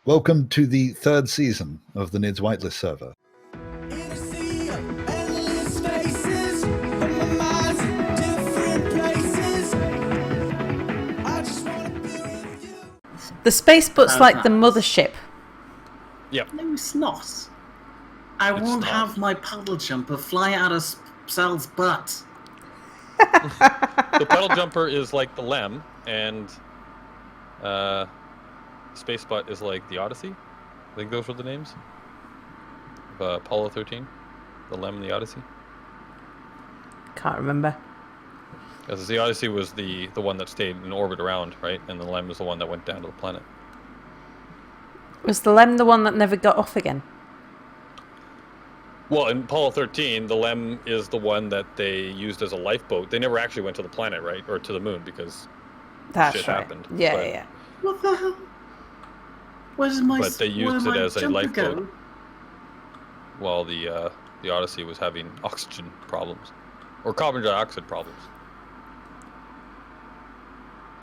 Welcome to the third season of the Nidd's Whitelist server. The spaceput's like the mothership. Yep. No, it's not. I won't have my Puddlejumper fly out of Sal's butt. The Puddlejumper is like the Lem, and Spacebot is like the Odyssey. I think those were the names of Apollo 13. The Lem and the Odyssey. Can't remember. Because the Odyssey was the one that stayed in orbit around, right? And the Lem was the one that went down to the planet. Was the Lem the one that never got off again? Well, in Apollo 13, the Lem is the one that they used as a lifeboat. They never actually went to the planet, right? Or to the moon, because That's shit right. happened. Yeah, but, yeah. What the hell? Where's my? But they used it as a lifeboat. Go? While the Odyssey was having oxygen problems. Or carbon dioxide problems.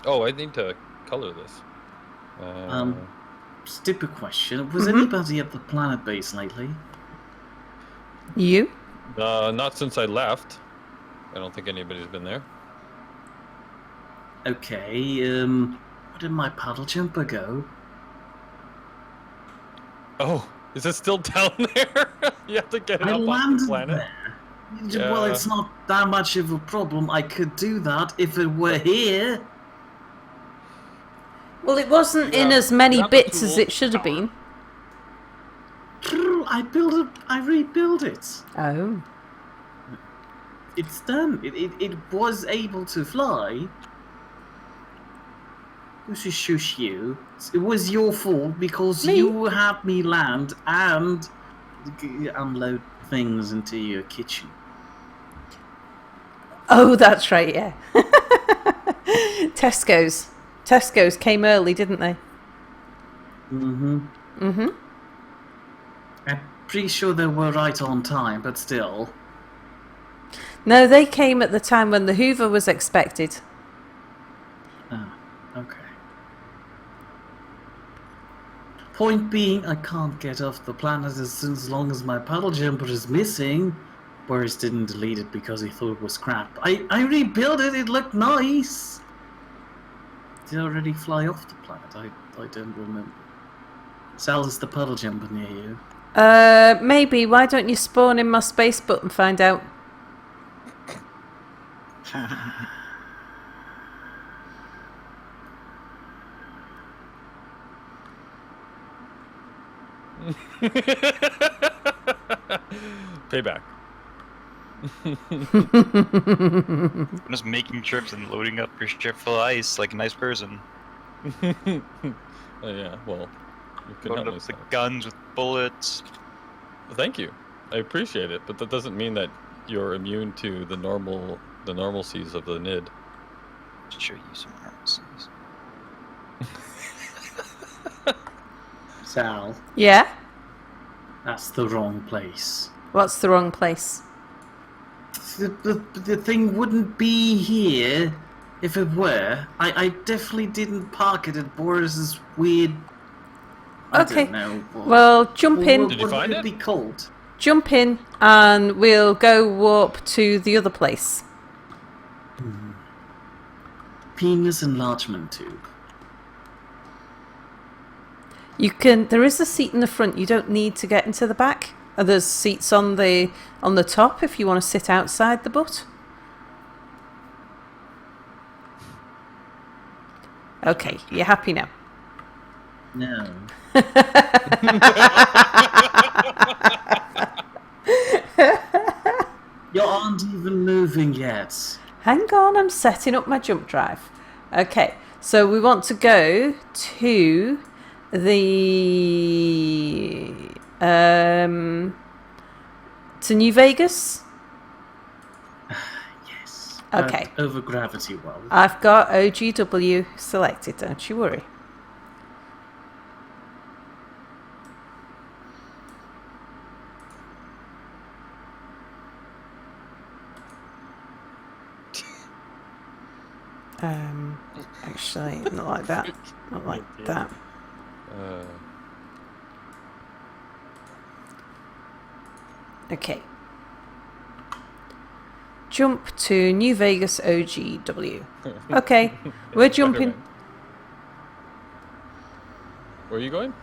Oh, I need to color this. Stupid question. Was anybody at the planet base lately? You? Not since I left. I don't think anybody's been there. Okay, where did my Puddlejumper go? Oh, is it still down there? You have to get it I up on the landed planet. there. Yeah. Well, it's not that much of a problem. I could do that if it were here. Well, it wasn't in as many bits as it should have been. I rebuilt it. Oh. It's done. It was able to fly. This is shush you. It was your fault because you had me land and unload things into your kitchen. Oh, that's right, yeah. Tesco's came early, didn't they? Mm-hmm. Mm-hmm. I'm pretty sure they were right on time, but still. No, they came at the time when the Hoover was expected. Oh, okay. Point being, I can't get off the planet as long as my Puddlejumper is missing. Boris didn't delete it because he thought it was crap. I rebuilt it, it looked nice. Did it already fly off the planet? I don't remember. Sal, is the Puddlejumper near you? Maybe. Why don't you spawn in my spaceboat and find out? Payback. I'm just making trips and loading up your ship full of ice like a nice person. Oh, yeah, well, you could Loading not up the guns with bullets. Thank you. I appreciate it, but that doesn't mean that you're immune to the normalcies of the Nidd. I'll show you some normalcies. Sal, Yeah? that's the wrong place. What's the wrong place? The thing wouldn't be here if it were. I definitely didn't park it at Boris's weird. I don't know. Well, jump in. Did you find would it? Be called? Jump in, and we'll go warp to the other place. Penis enlargement tube. You can. There is a seat in the front. You don't need to get into the back. There's seats on the top if you want to sit outside the butt. Okay, you're happy now. No. You aren't even moving yet. Hang on, I'm setting up my jump drive. Okay, so we want to go to the to New Vegas. Yes. Okay. Over gravity well. I've got OGW selected, don't you worry. Actually, not like that. Not like that. Okay. Jump to New Vegas OGW. Okay, we're jumping. Where are you going?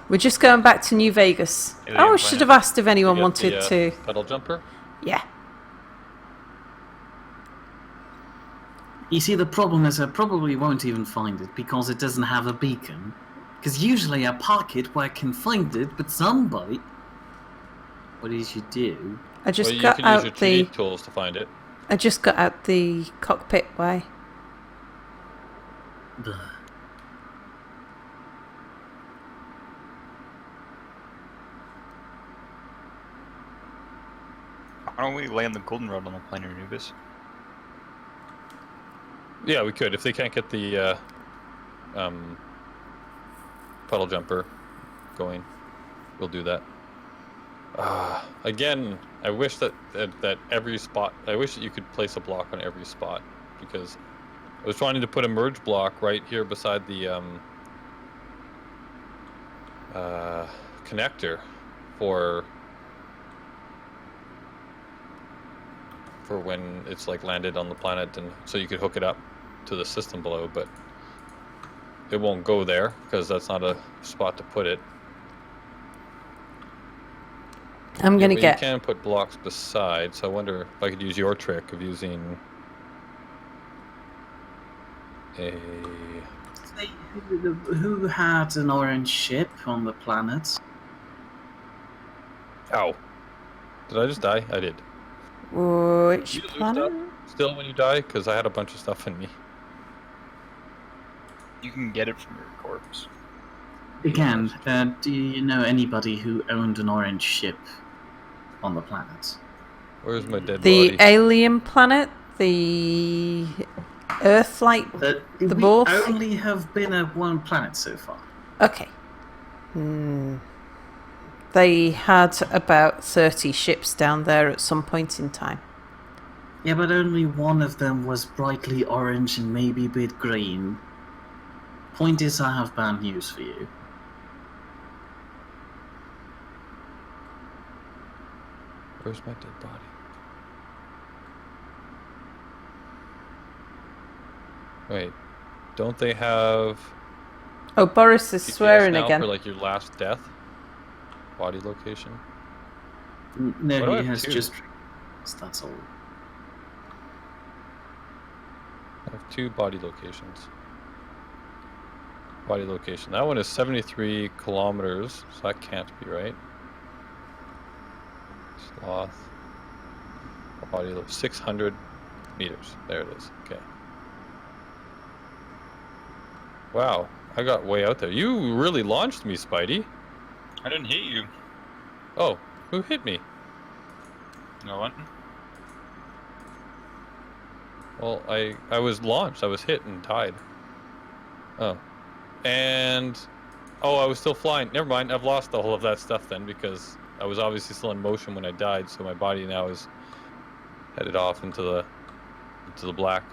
We're just going back to New Vegas. Alien Oh, I should have asked if anyone To get wanted the, to. Puddlejumper? Yeah. You see, the problem is I probably won't even find it because it doesn't have a beacon. Because usually I park it where I can find it, but somebody... What did you do? I just Well, you got can use your out the. 2D tools to find it. I just got out the cockpit way. Ugh. Why don't we land the goldenrod on the planet Anubis? Yeah, we could. If they can't get the Puddlejumper going, we'll do that. Again, I wish that every spot... I wish that you could place a block on every spot, because I was trying to put a merge block right here beside the connector for when it's like landed on the planet, and so you could hook it up to the system below, but it won't go there because that's not a spot to put it. I'm gonna But get. You can put blocks beside, so I wonder if I could use your trick of using a... Who had an orange ship on the planet? Ow! Did I just die? I did. Which You lose planet? stuff still when you die? Because I had a bunch of stuff in me. You can get it from your corpse. Again, do you know anybody who owned an orange ship on the planet? Where's my dead The body? alien planet? The Earth-like? The The we Borth? only have been at one planet so far. Okay. They had about 30 ships down there at some point in time. Yeah, but only one of them was brightly orange and maybe a bit green. Point is, I have bad news for you. Where's my dead body? Wait, don't they have Oh, Boris is GPS swearing now again. for like your last death body location? No, Why do I he have has two? just... That's all. I have 2 body locations. Body location. That one is 73 kilometers, so that can't be right. Sloth. Body 600 meters. There it is. Okay. Wow, I got way out there. You really launched me, Spidey. I didn't hit you. Oh, who hit me? No one. Well, I was launched. I was hit and died. Oh. And... Oh, I was still flying. Never mind. I've lost all of that stuff then, because I was obviously still in motion when I died, so my body now is headed off into the black.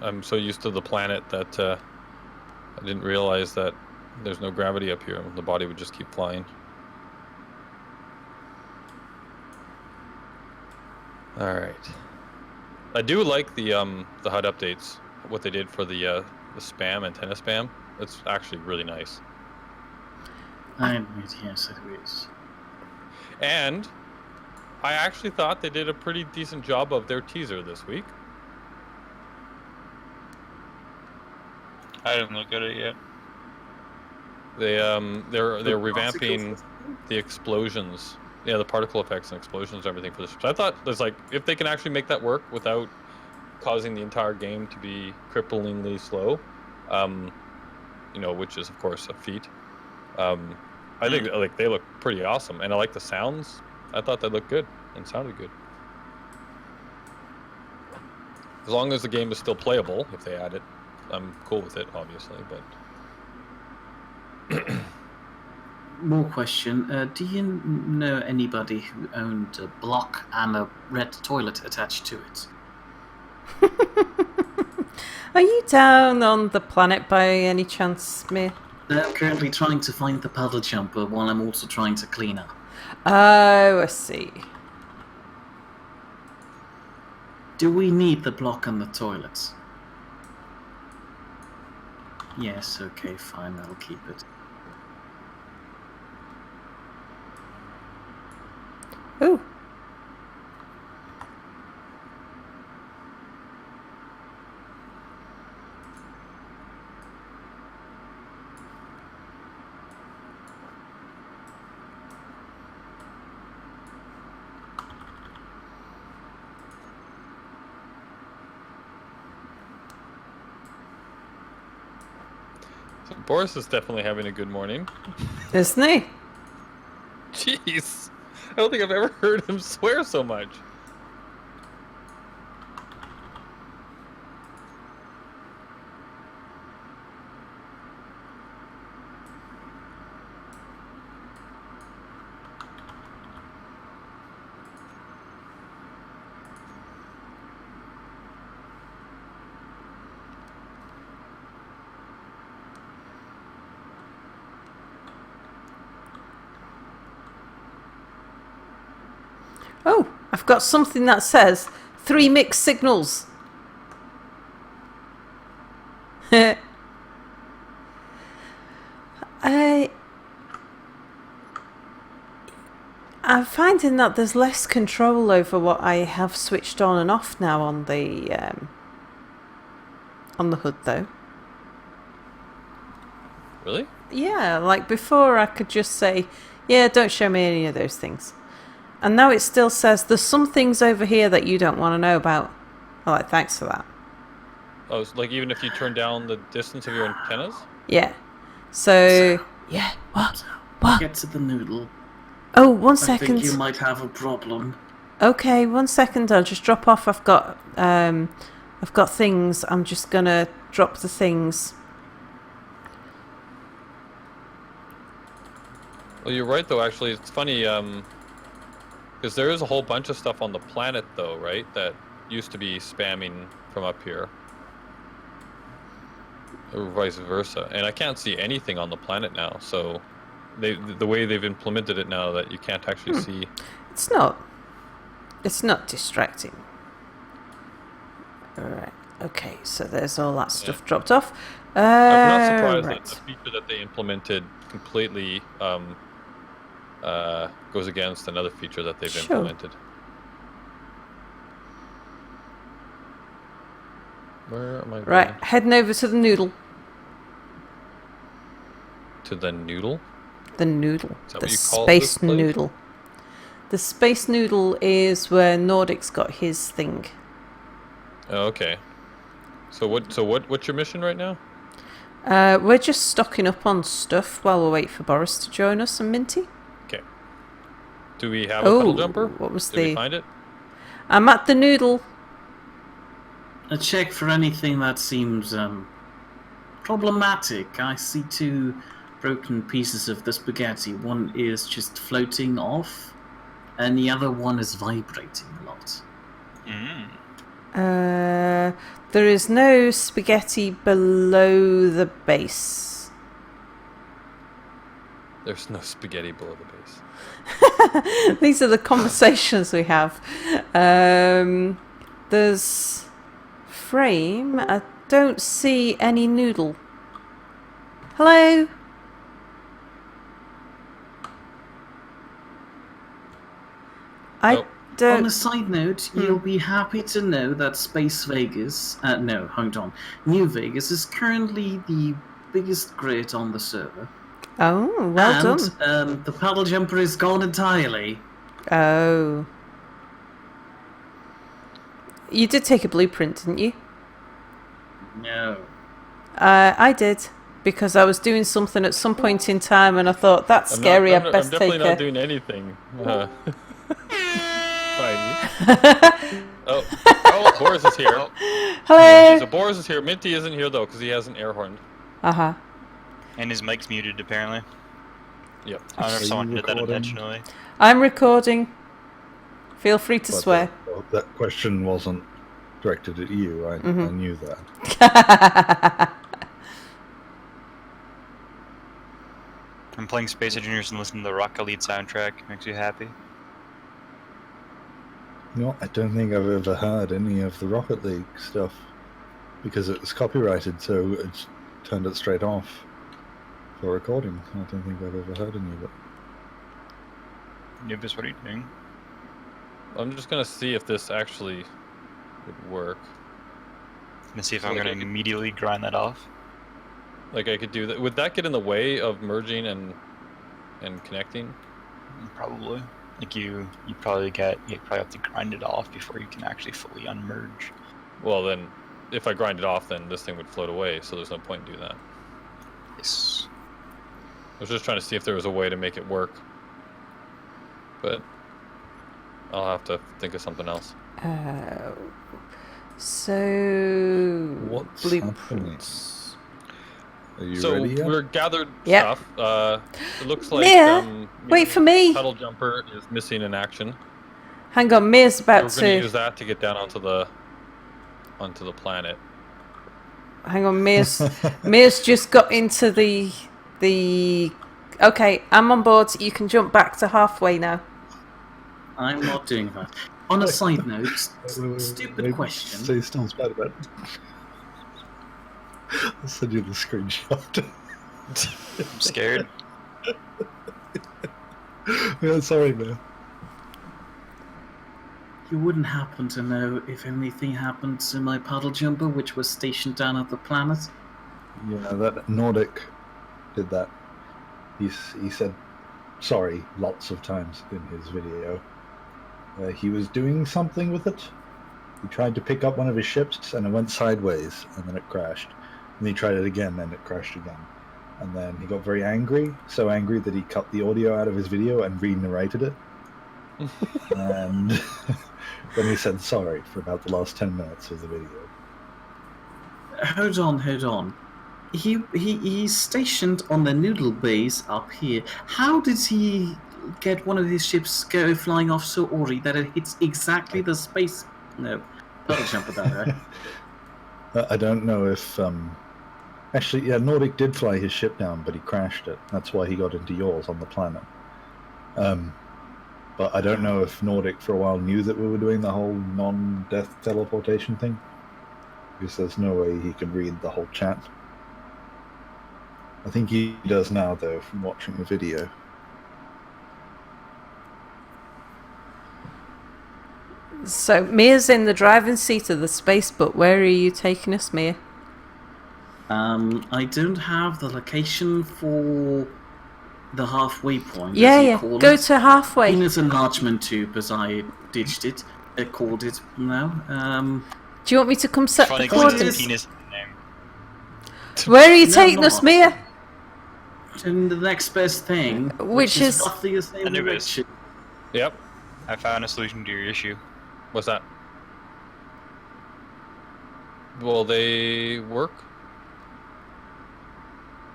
I'm so used to the planet that I didn't realize that there's no gravity up here. The body would just keep flying. All right. I do like the HUD updates. What they did for the spam, antenna spam. It's actually really nice. I admit, yes, it is. And I actually thought they did a pretty decent job of their teaser this week. I didn't look at it yet. They're revamping the explosions. Yeah, the particle effects and explosions and everything for this. So I thought there's like, if they can actually make that work without causing the entire game to be cripplingly slow, you know, which is of course a feat. I think like they look pretty awesome, and I like the sounds. I thought they looked good and sounded good. As long as the game is still playable, if they add it, I'm cool with it, obviously. But More question. Do you know anybody who owned a block and a red toilet attached to it? Are you down on the planet by any chance, Mir? I'm currently trying to find the Puddlejumper while I'm also trying to clean up. Oh, I see. Do we need the block on the toilets? Yes, okay, fine, I'll keep it. Ooh. So Boris is definitely having a good morning. Isn't he? Jeez. I don't think I've ever heard him swear so much. Oh, I've got something that says 3 mixed signals. I'm finding that there's less control over what I have switched on and off now on the hood, though. Really? Yeah, like before I could just say, yeah, don't show me any of those things. And now it still says, there's some things over here that you don't want to know about. I'm like, thanks for that. Oh, it's like even if you turn down the distance of your antennas? Yeah. So yeah, what? Get to the noodle. Oh, 1 I second. think you might have a problem. Okay, 1 second. I'll just drop off. I've got things. I'm just gonna drop the things. Well, you're right, though, actually. It's funny, because there is a whole bunch of stuff on the planet, though, right, that used to be spamming from up here. Or vice versa. And I can't see anything on the planet now, so the way they've implemented it now that you can't actually see. It's not distracting. Alright, okay, so there's all that stuff dropped off. I'm not surprised right. that the feature that they implemented completely goes against another feature that they've Sure. implemented. Where am I going? Right, heading over to the noodle. To the noodle? The noodle. Is that The what you call this space place? noodle. The space noodle is where Nordic's got his thing. Oh, okay. So what's your mission right now? We're just stocking up on stuff while we wait for Boris to join us and Minty. Okay. Do we have a Oh, puddle jumper? what was Did we the... find it? I'm at the noodle. A check for anything that seems problematic. I see 2 broken pieces of the spaghetti. One is just floating off, and the other one is vibrating a lot. There is no spaghetti below the base. There's no spaghetti below the base. These are the conversations we have. There's frame. I don't see any noodle. Hello? I Nope. On don't... a side note, you'll be happy to know that Space Vegas, no, hold on, New Vegas is currently the biggest grid on the server. Oh, well and, done. the Puddlejumper is gone entirely. Oh. You did take a blueprint, didn't you? No. I did. Because I was doing something at some point in time and I thought, that's scary, I'd best I'm definitely take not a... doing anything. Fine. Oh, Boris is here. Hello! So Boris is here. Minty isn't here, though, because he hasn't air horned. Uh-huh. And his mic's muted, apparently. Yep. I don't know if Are someone you did that recording? intentionally. I'm recording. Feel free to But swear. that question wasn't directed at you. I Mm-hmm. knew that. playing Space Engineers and listening to the Rocket League soundtrack makes you happy? You know, I don't think I've ever heard any of the Rocket League stuff because it was copyrighted, so it turned it straight off for recording. I don't think I've ever heard any of it. Nibus, what are you doing? I'm just gonna see if this actually would work. Gonna see if I'm gonna immediately grind that off. Like I could do that. Would that get in the way of merging and connecting? Probably. Like you probably have to grind it off before you can actually fully unmerge. Well, then, if I grind it off, then this thing would float away. So there's no point in doing that. Yes. I was just trying to see if there was a way to make it work, but I'll have to think of something else. So What's blueprints. Are you So ready yet? we're gathered Yep. stuff. It looks like Mia, wait for me. Puddlejumper is missing in action. Hang on, Mia's So about we're going to to. use that to get down onto the planet. Hang on, Mia's just got into the. Okay, I'm on board. You can jump back to halfway now. I'm not doing that. On a side note, stupid question. Stay still, Spider-Man. I'll send you the screenshot. I'm scared. Yeah, sorry, man. You wouldn't happen to know if anything happened to my Puddlejumper, which was stationed down at the planet? Yeah, that Nordic did that. He said sorry lots of times in his video. He was doing something with it. He tried to pick up one of his ships and it went sideways and then it crashed. And he tried it again and it crashed again. And then he got very angry, so angry that he cut the audio out of his video and re-narrated it. And then he said sorry for about the last 10 minutes of the video. Hold on. He's stationed on the noodle base up here. How did he get one of his ships go flying off so early that it hits exactly the space? No, Puddlejumper that way. I don't know if... Actually, yeah, Nordic did fly his ship down, but he crashed it. That's why he got into yours on the planet. But I don't know if Nordic for a while knew that we were doing the whole non-death teleportation thing. Because there's no way he could read the whole chat. I think he does now, though, from watching the video. So Mia's in the driving seat of the space boat. Where are you taking us, Mia? I don't have the location for the halfway point. Yeah. Go to halfway. Venus enlargement tube, as I ditched it. I called it now. Do you want me to come set the Funny 'cause it's a coordinates? penis in the name. Where are you No, taking us, not. Mia? And the next best thing, Which is- roughly the same Anyways. direction. Yep. I found a solution to your issue. What's that? Will they work?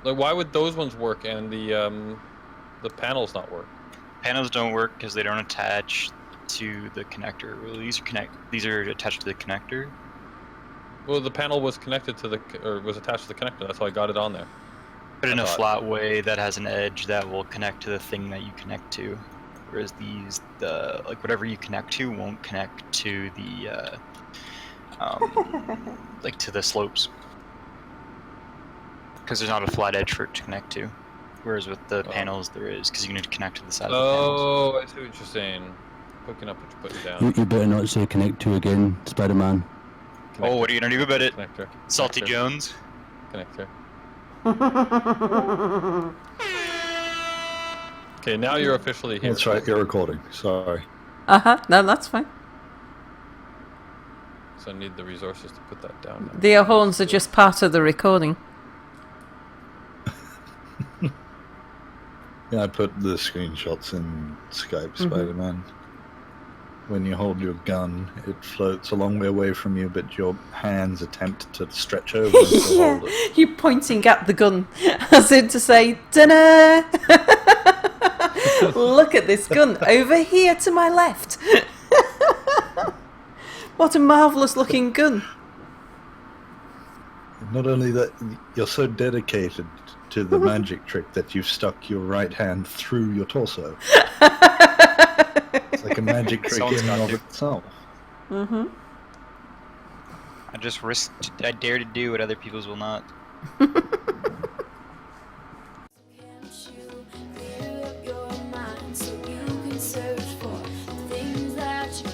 Like, why would those ones work and the panels not work? Panels don't work because they don't attach to the connector. Well, these are attached to the connector. Well, the panel was connected to was attached to the connector. That's how I got it on there. But in I a thought- flat way that has an edge that will connect to the thing that you connect to. Whereas these, like whatever you connect to won't connect to the, like to the slopes. Because there's not a flat edge for it to connect to. Whereas with the panels there is, because you need to connect to the side of the panels. Oh, I see what you're saying. Picking up what you're putting down. You better not say connect to again, Spider-Man. Oh, what are you gonna do about it? Connector. Salty Connector. Jones? Connector. Okay, now you're officially here. That's right, you're recording. Sorry. No, that's fine. So I need the resources to put that down now. The horns are just part of the recording. Yeah, I put the screenshots in Skype, Spider-Man. When you hold your gun, it floats a long way away from you, but your hands attempt to stretch over and to hold it. You're pointing at the gun, as in to say, "Dinner." Look at this gun over here to my left. What a marvelous looking gun! Not only that, you're so dedicated to the magic trick that you've stuck your right hand through your torso. It's like a magic trick Someone's in and got of to. itself. Mm-hmm. I dare to do what other people's will not. Can't you clear up your mind so you can search for things that you